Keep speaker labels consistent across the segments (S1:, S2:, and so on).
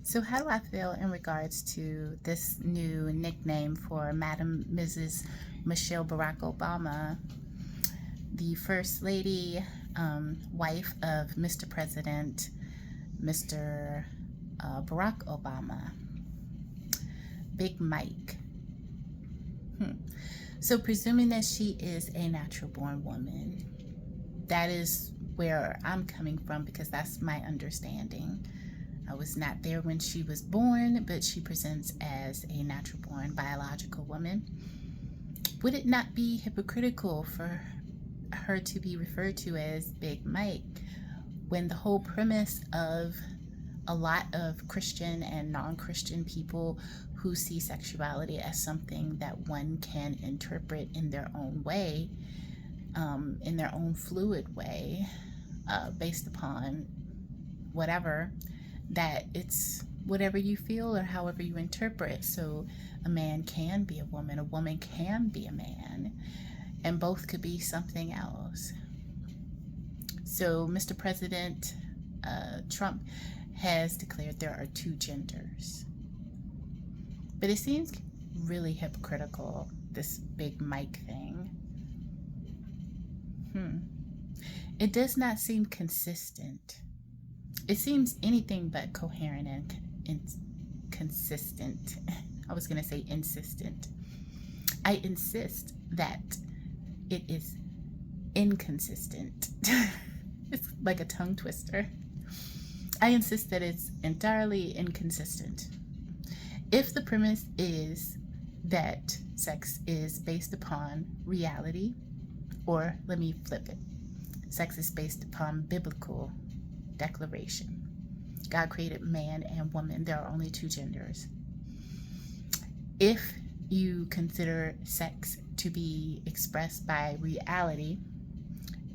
S1: So how do I feel in regards to this new nickname for Madam Mrs. Michelle Barack Obama, the First Lady, wife of Mr. President, Mr. Barack Obama, Big Mike. So presuming that she is a natural born woman, that is where I'm coming from, because that's my understanding. I was not there when she was born, but she presents as a natural born biological woman. Would it not be hypocritical for her to be referred to as Big Mike when the whole premise of a lot of Christian and non-Christian people who see sexuality as something that one can interpret in their own way, in their own fluid way, based upon whatever, that it's whatever you feel or however you interpret. So a man can be a woman can be a man, and both could be something else. So Mr. President Trump has declared there are two genders. But it seems really hypocritical, this Big Mike thing. It does not seem consistent. It seems anything but coherent and consistent. I was going to say insistent. I insist that it is inconsistent. It's like a tongue twister. I insist that it's entirely inconsistent. If the premise is that sex is based upon reality, or let me flip it, sex is based upon biblical declaration. God created man and woman. There are only two genders. If you consider sex to be expressed by reality,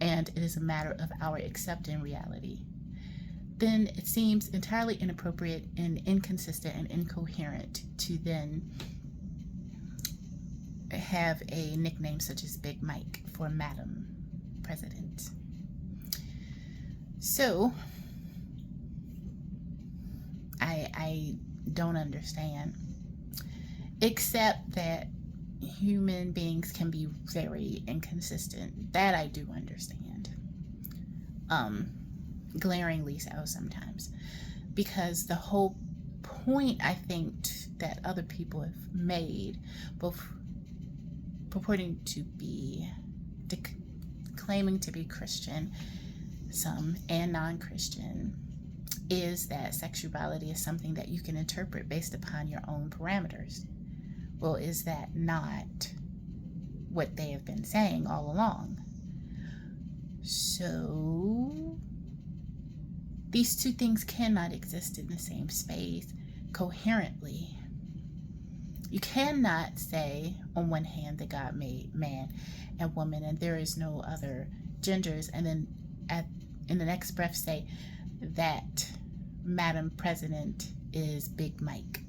S1: and it is a matter of our accepting reality, then it seems entirely inappropriate and inconsistent and incoherent to then have a nickname such as Big Mike for Madam President. So I don't understand, except that human beings can be very inconsistent. That I do understand. Glaringly so sometimes, because the whole point, I think, that other people have made, both purporting to be claiming to be Christian, some, and non-Christian, is that sexuality is something that you can interpret based upon your own parameters. Well, is that not what they have been saying all along? So these two things cannot exist in the same space coherently. You cannot say on one hand that God made man and woman and there is no other genders, and then in the next breath say that Madam President is Big Mike.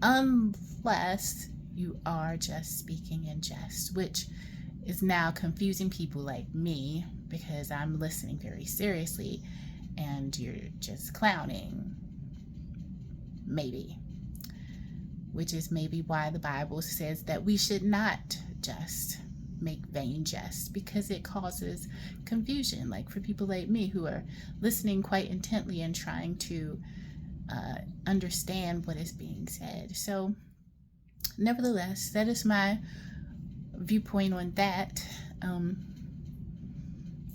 S1: Unless you are just speaking in jest, which is now confusing people like me, because I'm listening very seriously and you're just clowning, maybe. Which is maybe why the Bible says that we should not just make vain jests, because it causes confusion, like for people like me who are listening quite intently and trying to understand what is being said. So nevertheless, that is my viewpoint on that.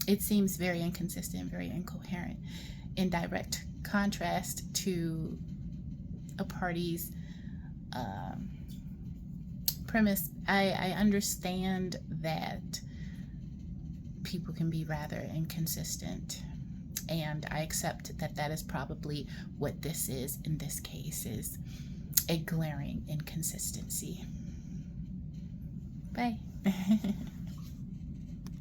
S1: It seems very inconsistent, very incoherent, in direct contrast to a party's premise. I understand that people can be rather inconsistent, and I accept that that is probably what this is in this case, is a glaring inconsistency. Bye.